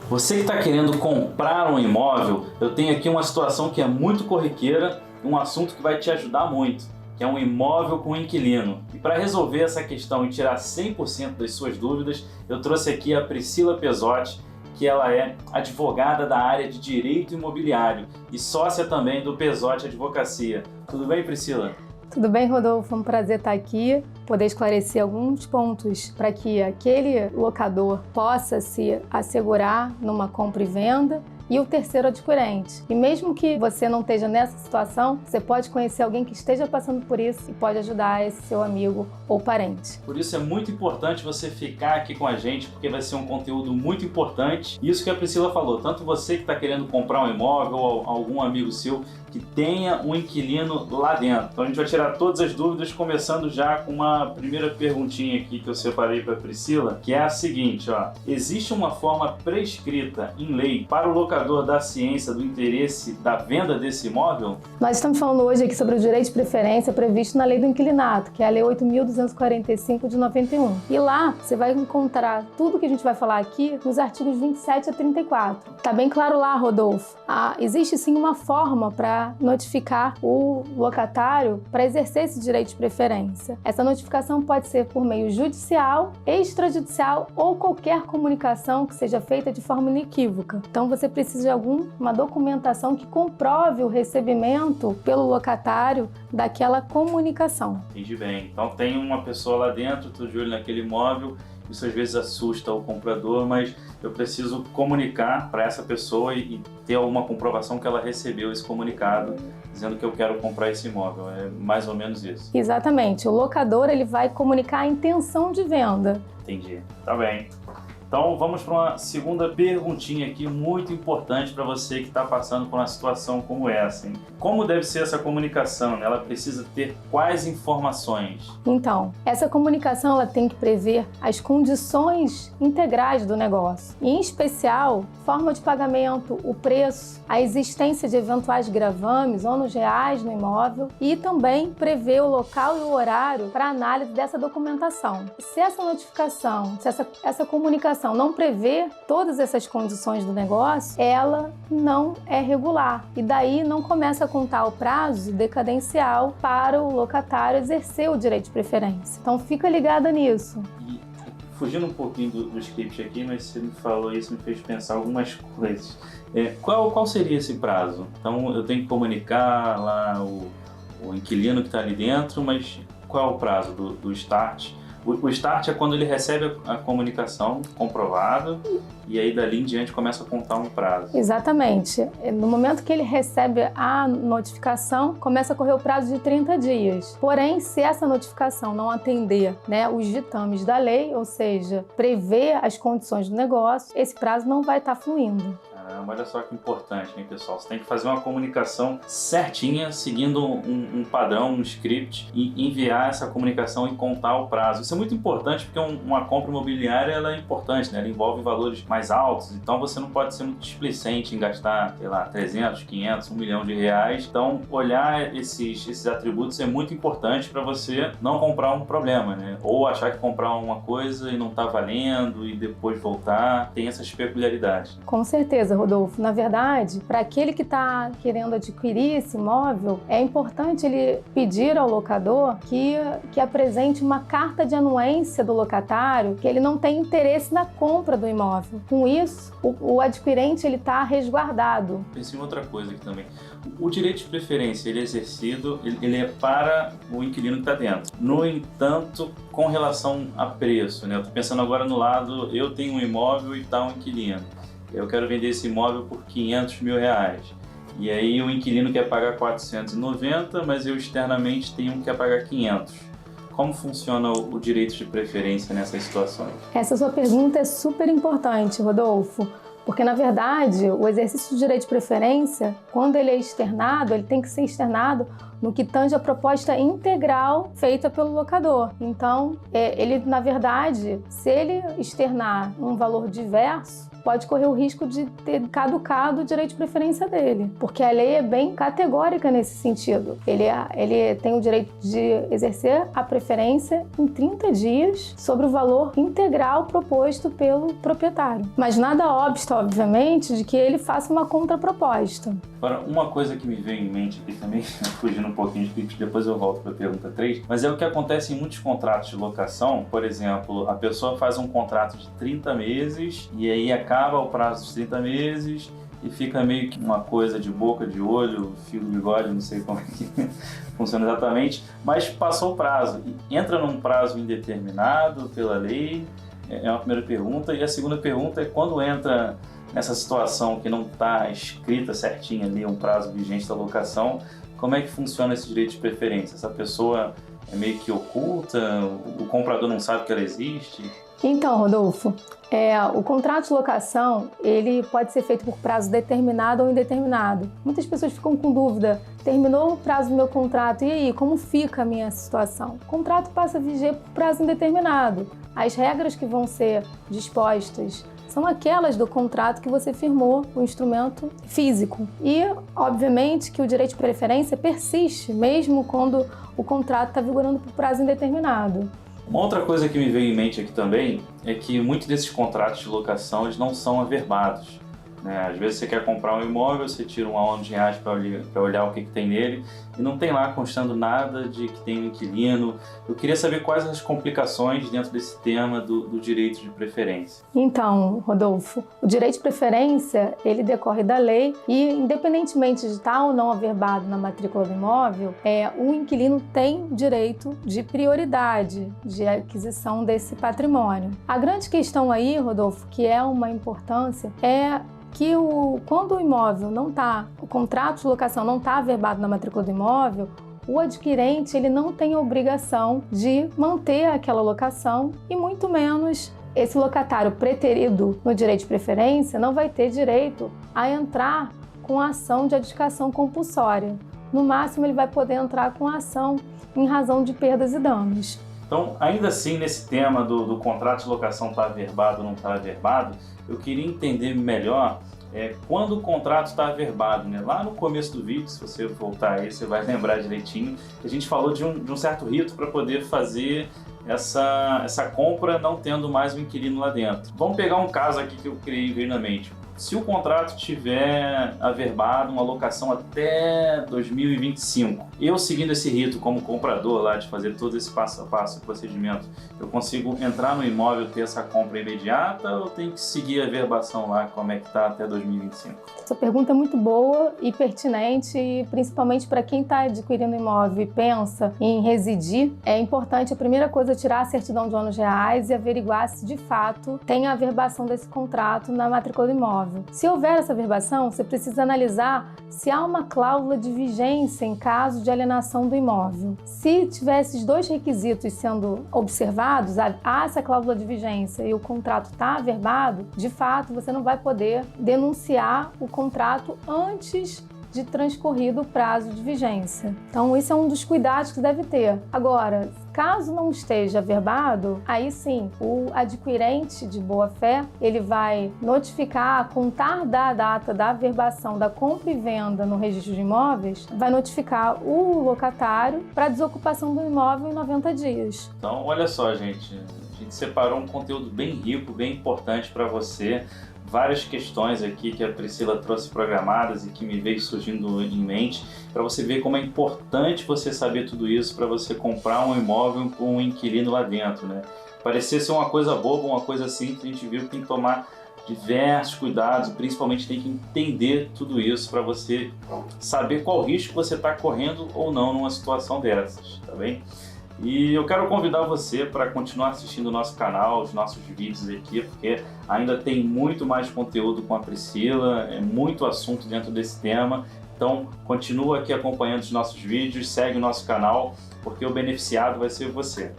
Você que está querendo comprar um imóvel, eu tenho aqui uma situação que é muito corriqueira, um assunto que vai te ajudar muito, que é um imóvel com inquilino. E para resolver essa questão e tirar 100% das suas dúvidas, eu trouxe aqui a Priscila Pesotti, que ela é advogada da área de direito imobiliário e sócia também do Pesotti Advocacia. Tudo bem, Priscila? Tudo bem, Rodolfo? É um prazer estar aqui, poder esclarecer alguns pontos para que aquele locador possa se assegurar numa compra e venda e o terceiro adquirente. E mesmo que você não esteja nessa situação, você pode conhecer alguém que esteja passando por isso e pode ajudar esse seu amigo ou parente. Por isso é muito importante você ficar aqui com a gente, porque vai ser um conteúdo muito importante. Isso que a Priscila falou, tanto você que está querendo comprar um imóvel ou algum amigo seu que tenha um inquilino lá dentro. Então a gente vai tirar todas as dúvidas, começando já com uma primeira perguntinha aqui que eu separei para a Priscila, que é a seguinte, ó. Existe uma forma prescrita em lei para o locador dar ciência do interesse da venda desse imóvel? Nós estamos falando hoje aqui sobre o direito de preferência previsto na Lei do Inquilinato, que é a Lei 8.245 de 91. E lá você vai encontrar tudo que a gente vai falar aqui nos artigos 27 a 34. Tá bem claro lá, Rodolfo? Existe sim uma forma para notificar o locatário para exercer esse direito de preferência. Essa notificação pode ser por meio judicial, extrajudicial ou qualquer comunicação que seja feita de forma inequívoca. Então você precisa de alguma documentação que comprove o recebimento pelo locatário daquela comunicação. Entendi bem. Então tem uma pessoa lá dentro, estou de olho naquele imóvel. Isso às vezes assusta o comprador, mas eu preciso comunicar para essa pessoa e ter alguma comprovação que ela recebeu esse comunicado dizendo que eu quero comprar esse imóvel. É mais ou menos isso. Exatamente. O locador ele vai comunicar a intenção de venda. Entendi. Tá bem. Então vamos para uma segunda perguntinha aqui muito importante para você que está passando por uma situação como essa, hein? Como deve ser essa comunicação? Ela precisa ter quais informações? Então, essa comunicação ela tem que prever as condições integrais do negócio, e, em especial, forma de pagamento, o preço, a existência de eventuais gravames, ônus reais no imóvel e também prever o local e o horário para análise dessa documentação. Se essa notificação, se essa comunicação não prevê todas essas condições do negócio, ela não é regular e daí não começa a contar o prazo decadencial para o locatário exercer o direito de preferência. Então fica ligada nisso. E fugindo um pouquinho do script aqui, mas você me falou isso, me fez pensar algumas coisas. Qual seria esse prazo? Então eu tenho que comunicar lá o inquilino que está ali dentro, mas qual é o prazo do start? O start é quando ele recebe a comunicação comprovada e aí dali em diante começa a contar um prazo. Exatamente. No momento que ele recebe a notificação, começa a correr o prazo de 30 dias. Porém, se essa notificação não atender, os ditames da lei, ou seja, prever as condições do negócio, esse prazo não vai estar fluindo. Olha só que importante, hein, pessoal? Você tem que fazer uma comunicação certinha, seguindo um padrão, um script, e enviar essa comunicação e contar o prazo. Isso é muito importante porque uma compra imobiliária ela é importante, né? Ela envolve valores mais altos, então você não pode ser muito displicente em gastar, sei lá, 300, 500, 1 milhão de reais. Então, olhar esses atributos é muito importante para você não comprar um problema, né? Ou achar que comprar uma coisa e não tá valendo e depois voltar. Tem essas peculiaridades, né? Com certeza, Rodolfo. Na verdade, para aquele que está querendo adquirir esse imóvel, é importante ele pedir ao locador que apresente uma carta de anuência do locatário, que ele não tem interesse na compra do imóvel. Com isso, o adquirente está resguardado. Pensei em outra coisa aqui também. O direito de preferência ele é exercido, ele é para o inquilino que está dentro. No entanto, com relação a preço, né? Eu estou pensando agora no lado, eu tenho um imóvel e está um inquilino. Eu quero vender esse imóvel por 500 mil reais. E aí o inquilino quer pagar 490, mas eu externamente tenho um que quer pagar 500. Como funciona o direito de preferência nessas situações? Essa sua pergunta é super importante, Rodolfo. Porque, na verdade, o exercício do direito de preferência, quando ele é externado, ele tem que ser externado no que tange a proposta integral feita pelo locador. Então, ele, na verdade, se ele externar um valor diverso, pode correr o risco de ter caducado o direito de preferência dele, porque a lei é bem categórica nesse sentido. Ele tem o direito de exercer a preferência em 30 dias sobre o valor integral proposto pelo proprietário. Mas nada obsta, obviamente, de que ele faça uma contraproposta. Agora, uma coisa que me veio em mente aqui também, fugindo um pouquinho de crítica, depois eu volto para a pergunta 3, mas é o que acontece em muitos contratos de locação. Por exemplo, a pessoa faz um contrato de 30 meses e aí acaba o prazo dos 30 meses e fica meio que uma coisa de boca, de olho, fio do bigode, não sei como é que funciona exatamente, mas passou o prazo. Entra num prazo indeterminado pela lei, é uma primeira pergunta. E a segunda pergunta é quando entra nessa situação que não está escrita certinho ali um prazo vigente da locação, como é que funciona esse direito de preferência? Essa pessoa é meio que oculta, o comprador não sabe que ela existe? Então, Rodolfo, o contrato de locação, ele pode ser feito por prazo determinado ou indeterminado. Muitas pessoas ficam com dúvida, terminou o prazo do meu contrato, e aí, como fica a minha situação? O contrato passa a viger por prazo indeterminado. As regras que vão ser dispostas são aquelas do contrato que você firmou, o instrumento físico. E, obviamente, que o direito de preferência persiste, mesmo quando o contrato está vigorando por prazo indeterminado. Uma outra coisa que me veio em mente aqui também é que muitos desses contratos de locação eles não são averbados, né? Às vezes você quer comprar um imóvel, você tira uma onda de reais para olhar o que tem nele e não tem lá constando nada de que tem um inquilino. Eu queria saber quais as complicações dentro desse tema do direito de preferência. Então, Rodolfo, o direito de preferência ele decorre da lei e, independentemente de estar ou não averbado na matrícula do imóvel, o inquilino tem direito de prioridade de aquisição desse patrimônio. A grande questão aí, Rodolfo, que é uma importância, é que quando o imóvel não está, o contrato de locação não está averbado na matrícula do imóvel, o adquirente ele não tem a obrigação de manter aquela locação e muito menos esse locatário preterido no direito de preferência não vai ter direito a entrar com a ação de adjudicação compulsória. No máximo ele vai poder entrar com a ação em razão de perdas e danos. Então, ainda assim, nesse tema do contrato de locação está averbado ou não está averbado, eu queria entender melhor quando o contrato está averbado, né? Lá no começo do vídeo, se você voltar aí, você vai lembrar direitinho, que a gente falou de um certo rito para poder fazer essa compra não tendo mais um inquilino lá dentro. Vamos pegar um caso aqui que eu criei veio na mente. Se o contrato tiver averbado uma locação até 2025, eu seguindo esse rito como comprador lá de fazer todo esse passo a passo, procedimento, eu consigo entrar no imóvel e ter essa compra imediata ou tenho que seguir a averbação lá, como é que está até 2025? Essa pergunta é muito boa e pertinente, e principalmente para quem está adquirindo imóvel e pensa em residir, é importante a primeira coisa tirar a certidão de ônus reais e averiguar se de fato tem a averbação desse contrato na matrícula do imóvel. Se houver essa averbação, você precisa analisar se há uma cláusula de vigência em caso de alienação do imóvel. Se tiver esses dois requisitos sendo observados, há essa cláusula de vigência e o contrato está averbado, de fato você não vai poder denunciar o contrato antes de transcorrido o prazo de vigência. Então, isso é um dos cuidados que deve ter. Agora, caso não esteja averbado, aí sim, o adquirente de boa-fé, ele vai notificar, a contar da data da averbação da compra e venda no registro de imóveis, vai notificar o locatário para desocupação do imóvel em 90 dias. Então, olha só, gente, a gente separou um conteúdo bem rico, bem importante para você. Várias questões aqui que a Priscila trouxe programadas e que me veio surgindo em mente, para você ver como é importante você saber tudo isso para você comprar um imóvel com um inquilino lá dentro, né? Parecia ser uma coisa boba, uma coisa simples, a gente viu que tem que tomar diversos cuidados, principalmente tem que entender tudo isso para você saber qual risco você está correndo ou não numa situação dessas, tá bem? E eu quero convidar você para continuar assistindo o nosso canal, os nossos vídeos aqui, porque ainda tem muito mais conteúdo com a Priscila, é muito assunto dentro desse tema. Então, continua aqui acompanhando os nossos vídeos, segue o nosso canal, porque o beneficiado vai ser você.